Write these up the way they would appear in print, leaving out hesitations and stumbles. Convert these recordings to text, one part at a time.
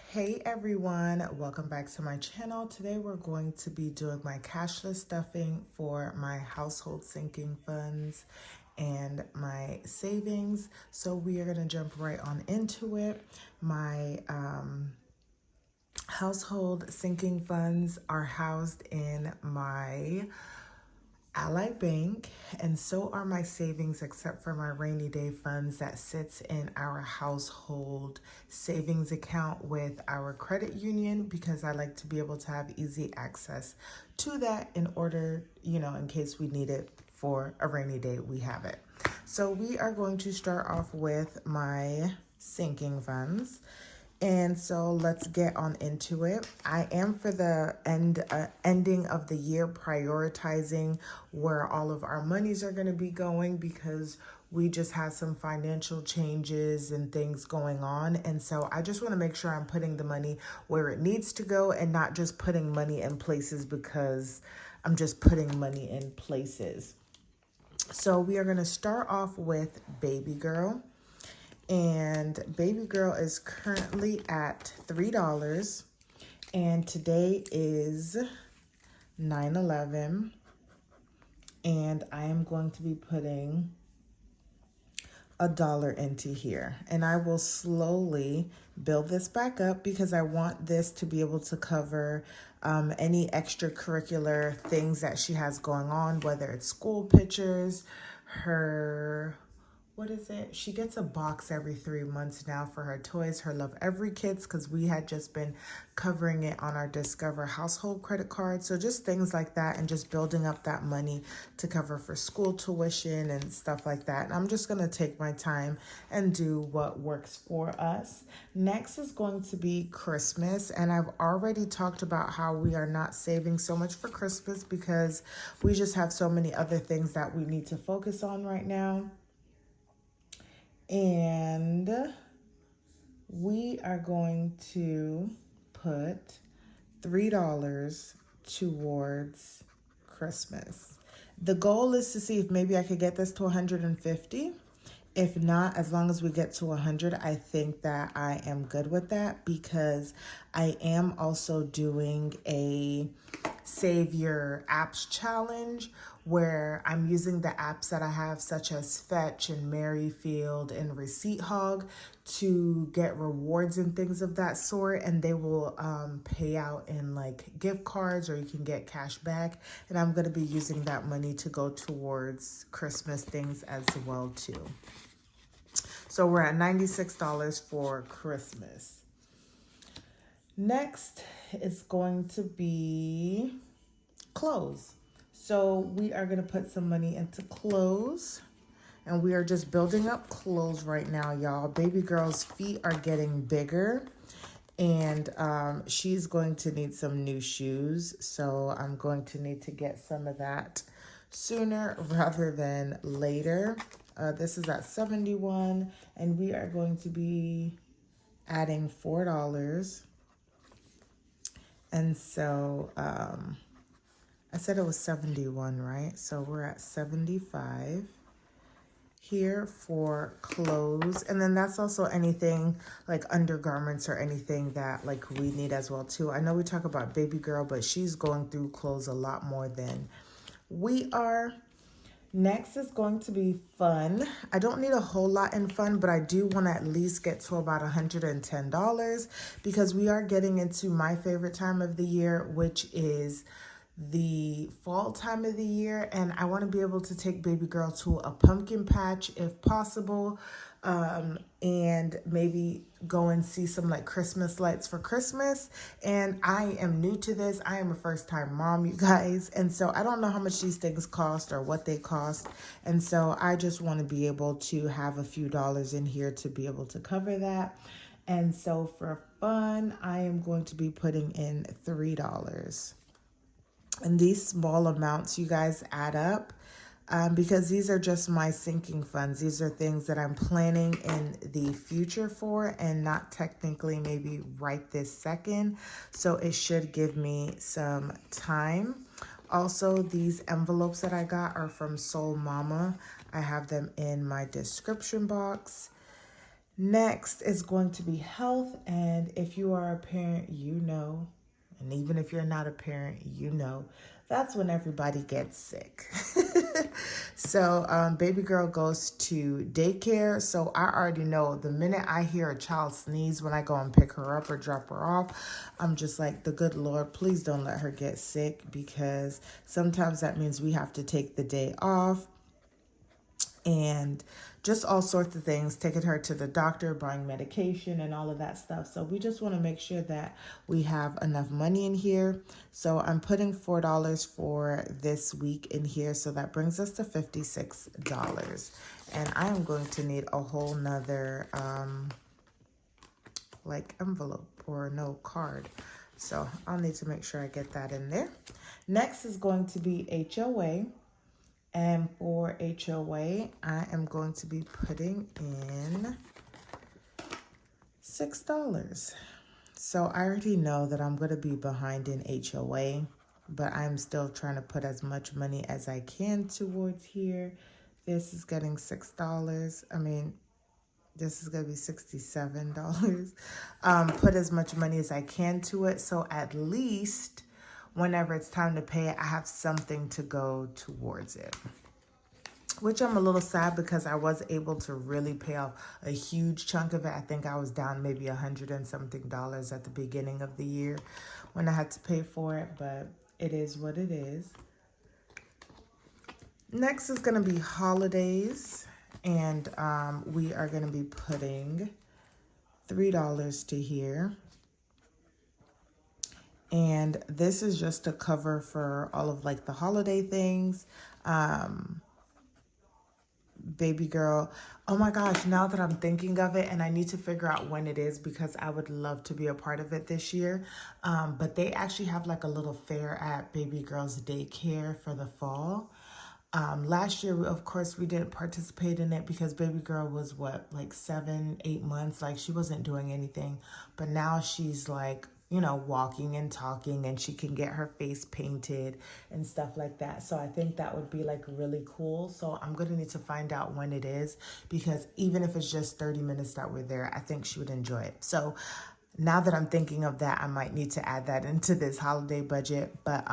Hey everyone, welcome back to my channel. Today we're going to be doing my cashless stuffing for my household sinking funds and my savings. So we are going to jump right on into it. My household sinking funds are housed in my Ally Bank, and so are my savings, except for my rainy day funds that sits in our household savings account with our credit union, because I like to be able to have easy access to that in order, in case we need it for a rainy day, we have it. So we are going to start off with my sinking funds. And so let's get on into it. I am, for the ending of the year, prioritizing where all of our monies are going to be going, because we just had some financial changes and things going on. And so I just want to make sure I'm putting the money where it needs to go and not just putting money in places because I'm just putting money in places. So we are going to start off with Baby Girl. And Baby Girl is currently at $3. And today is 9/11. And I am going to be putting $1 into here. And I will slowly build this back up because I want this to be able to cover any extracurricular things that she has going on, whether it's school pictures, what is it? She gets a box every 3 months now for her toys, her Love Every kits, because we had just been covering it on our Discover household credit card. So just things like that, and just building up that money to cover for school tuition and stuff like that. And I'm just going to take my time and do what works for us. Next is going to be Christmas. And I've already talked about how we are not saving so much for Christmas because we just have so many other things that we need to focus on right now. And we are going to put $3 towards Christmas. The goal is to see if maybe I could get this to 150. If not, as long as we get to 100, I think that I am good with that, because I am also doing a Save Your Apps challenge where I'm using the apps that I have, such as Fetch and Merryfield and Receipt Hog, to get rewards and things of that sort, and they will pay out in like gift cards, or you can get cash back. And I'm going to be using that money to go towards Christmas things as well too. So we're at $96 for Christmas. Next is going to be clothes. So we are going to put some money into clothes. And we are just building up clothes right now, y'all. Baby girl's feet are getting bigger. And she's going to need some new shoes. So I'm going to need to get some of that sooner rather than later. This is at 71, and we are going to be adding $4. And so I said it was 71, right? So we're at 75 here for clothes. And then that's also anything like undergarments or anything that like we need as well too. I know we talk about Baby Girl, but she's going through clothes a lot more than we are. Next is going to be fun. I don't need a whole lot in fun, but I do want to at least get to about $110, because we are getting into my favorite time of the year, which is the fall time of the year. And I want to be able to take Baby Girl to a pumpkin patch if possible, and maybe go and see some like Christmas lights for Christmas. And I am new to this. I am a first-time mom, you guys, and so I don't know how much these things cost or what they cost. And so I just want to be able to have a few dollars in here to be able to cover that. And so for fun, I am going to be putting in $3. And these small amounts, you guys, add up, because these are just my sinking funds. These are things that I'm planning in the future for, and not technically maybe right this second. So it should give me some time. Also, these envelopes that I got are from Soul Mama. I have them in my description box. Next is going to be health. And if you are a parent, you know, and even if you're not a parent, you know, that's when everybody gets sick. So baby girl goes to daycare. So I already know the minute I hear a child sneeze when I go and pick her up or drop her off, I'm just like, the good Lord, please don't let her get sick, because sometimes that means we have to take the day off. And just all sorts of things, taking her to the doctor, buying medication and all of that stuff. So we just want to make sure that we have enough money in here. So I'm putting $4 for this week in here. So that brings us to $56. And I am going to need a whole nother like envelope or no card. So I'll need to make sure I get that in there. Next is going to be HOA. And for HOA, I am going to be putting in $6. So I already know that I'm going to be behind in HOA, but I'm still trying to put as much money as I can towards here. This is getting $6. I mean, this is going to be $67. Put as much money as I can to it. So at least whenever it's time to pay it, I have something to go towards it. Which I'm a little sad, because I was able to really pay off a huge chunk of it. I think I was down maybe $100 and something at the beginning of the year when I had to pay for it, but it is what it is. Next is going to be holidays, and we are going to be putting $3 to here. And this is just to cover for all of like the holiday things. Baby girl, oh my gosh, now that I'm thinking of it, and I need to figure out when it is, because I would love to be a part of it this year. But they actually have like a little fair at baby girl's daycare for the fall. Last year, of course, we didn't participate in it because baby girl was what, like 7-8 months, like she wasn't doing anything. But now she's like, you know, walking and talking, and she can get her face painted and stuff like that. So I think that would be like really cool. So I'm going to need to find out when it is, because even if it's just 30 minutes that we're there, I think she would enjoy it. So now that I'm thinking of that, I might need to add that into this holiday budget. But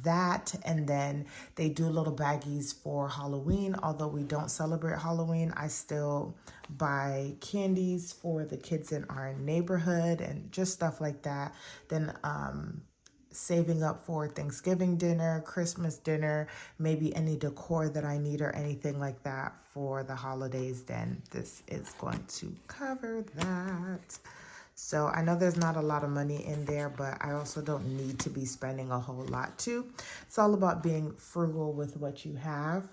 that, and then they do little baggies for Halloween. Although we don't celebrate Halloween, I still buy candies for the kids in our neighborhood and just stuff like that. Then saving up for Thanksgiving dinner, Christmas dinner, maybe any decor that I need or anything like that for the holidays, then this is going to cover that. So I know there's not a lot of money in there, but I also don't need to be spending a whole lot too. It's all about being frugal with what you have.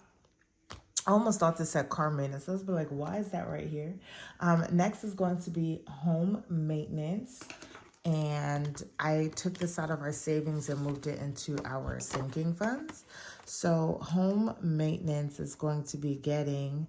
I almost thought this said car maintenance. I was like, why is that right here? Next is going to be home maintenance. And I took this out of our savings and moved it into our sinking funds. So home maintenance is going to be getting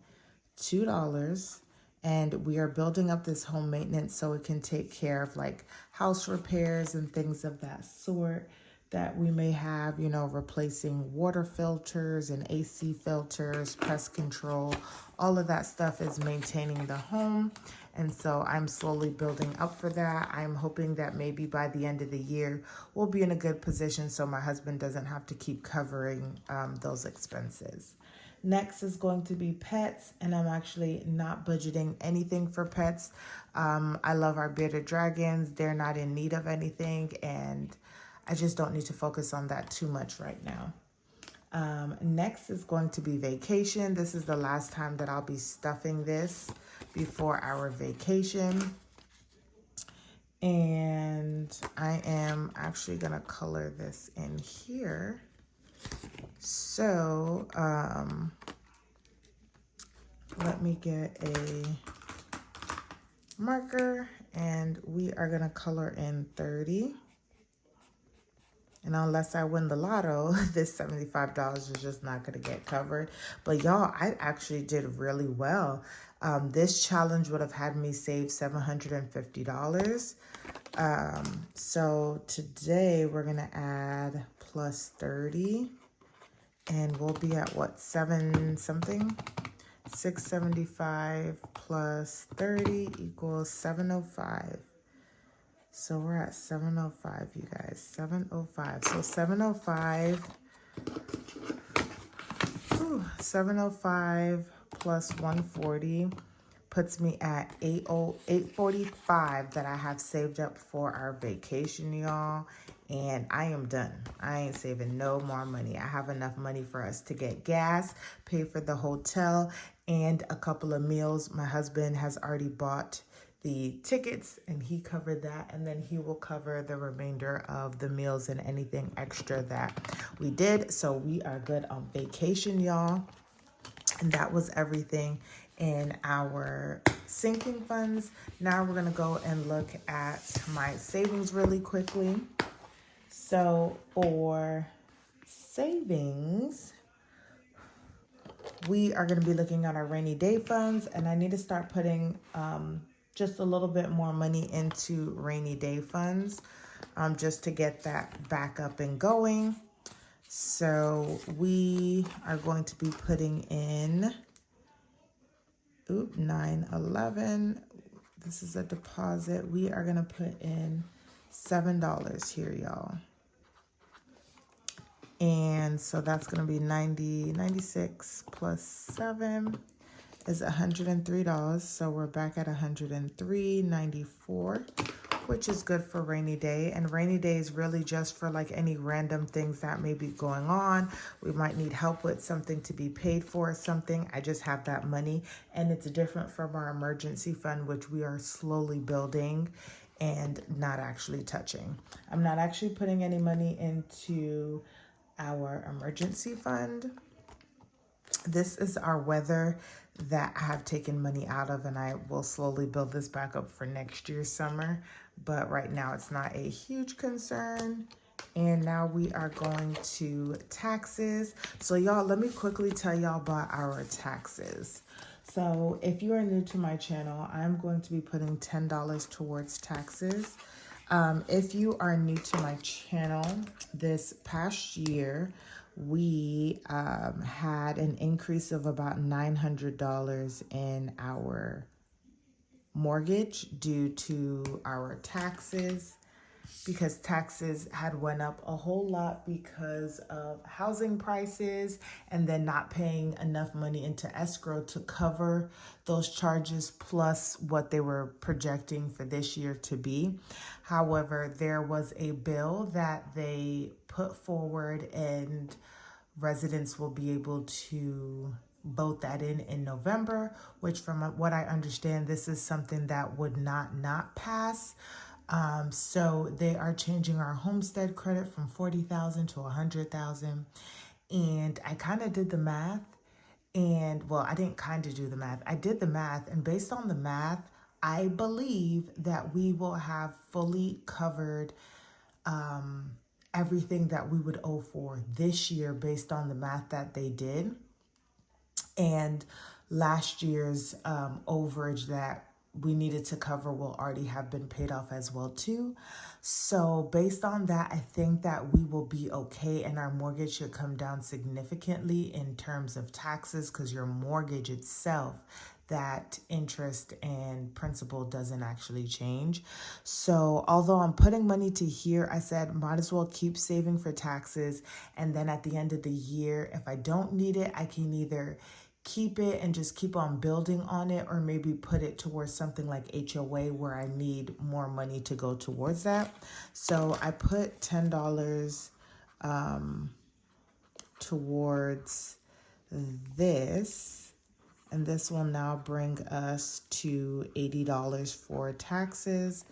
$2. And we are building up this home maintenance so it can take care of like house repairs and things of that sort that we may have, you know, replacing water filters and AC filters, pest control, all of that stuff is maintaining the home. And so I'm slowly building up for that. I'm hoping that maybe by the end of the year, we'll be in a good position so my husband doesn't have to keep covering those expenses. Next is going to be pets, and I'm actually not budgeting anything for pets. I love our bearded dragons. They're not in need of anything, and I just don't need to focus on that too much right now. Next is going to be vacation. This is the last time that I'll be stuffing this before our vacation. And I am actually going to color this in here. So, let me get a marker, and we are going to color in 30. And unless I win the lotto, this $75 is just not going to get covered. But y'all, I actually did really well. This challenge would have had me save $750. So today we're going to add plus 30. And we'll be at what, 7 something? 675 plus 30 equals 705. So we're at 705, you guys. 705. So 705. 705 plus 140 puts me at 845 that I have saved up for our vacation, y'all. And I am done. I ain't saving no more money. I have enough money for us to get gas, pay for the hotel, and a couple of meals. My husband has already bought the tickets and he covered that, and then he will cover the remainder of the meals and anything extra that we did. So we are good on vacation, y'all. And that was everything in our sinking funds. Now we're gonna go and look at my savings really quickly. So for savings, we are going to be looking at our rainy day funds, and I need to start putting just a little bit more money into rainy day funds just to get that back up and going. So we are going to be putting in 911. This is a deposit. We are going to put in $7 here, y'all. And so that's going to be 96 plus 7 is $103. So we're back at $103.94, which is good for rainy day. And rainy day is really just for like any random things that may be going on. We might need help with something to be paid for or something. I just have that money, and it's different from our emergency fund, which we are slowly building and not actually touching. I'm not actually putting any money into our emergency fund. This is our weather that I have taken money out of, and I will slowly build this back up for next year's summer. But right now it's not a huge concern. And now we are going to taxes. So y'all, let me quickly tell y'all about our taxes. So if you are new to my channel, I'm going to be putting $10 towards taxes. If you are new to my channel, this past year, we had an increase of about $900 in our mortgage due to our taxes, because taxes had went up a whole lot because of housing prices and then not paying enough money into escrow to cover those charges plus what they were projecting for this year to be. However, there was a bill that they put forward, and residents will be able to vote that in November, which from what I understand, this is something that would not pass. So they are changing our homestead credit from 40,000 to 100,000. And I kind of did the math, and well, I didn't kind of do the math. I did the math, and based on the math, I believe that we will have fully covered everything that we would owe for this year based on the math that they did. And last year's overage that we needed to cover will already have been paid off as well too. So based on that, I think that we will be okay, and our mortgage should come down significantly in terms of taxes, because your mortgage itself, that interest and principal doesn't actually change. So although I'm putting money to here, I said might as well keep saving for taxes, and then at the end of the year, if I don't need it, I can either keep it and just keep on building on it, or maybe put it towards something like HOA where I need more money to go towards that. So I put $10 towards this, and this will now bring us to $80 for taxes.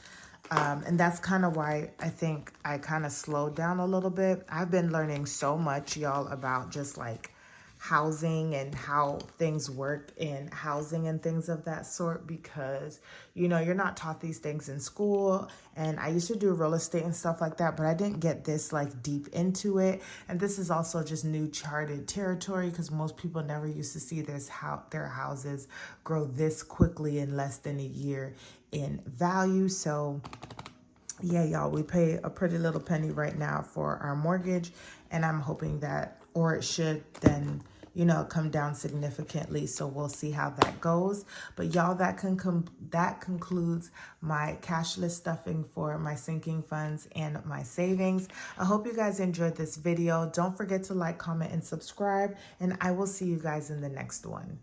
And that's kind of why I think I kind of slowed down a little bit. I've been learning so much, y'all, about just like housing and how things work in housing and things of that sort, because you know, you're not taught these things in school. And I used to do real estate and stuff like that, but I didn't get this like deep into it. And this is also just new charted territory, because most people never used to see their houses grow this quickly in less than a year in value. So yeah, y'all, we pay a pretty little penny right now for our mortgage, and I'm hoping that, or it should then, you know, come down significantly. So we'll see how that goes. But y'all, that concludes my cashless stuffing for my sinking funds and my savings. I hope you guys enjoyed this video. Don't forget to like, comment, and subscribe, and I will see you guys in the next one.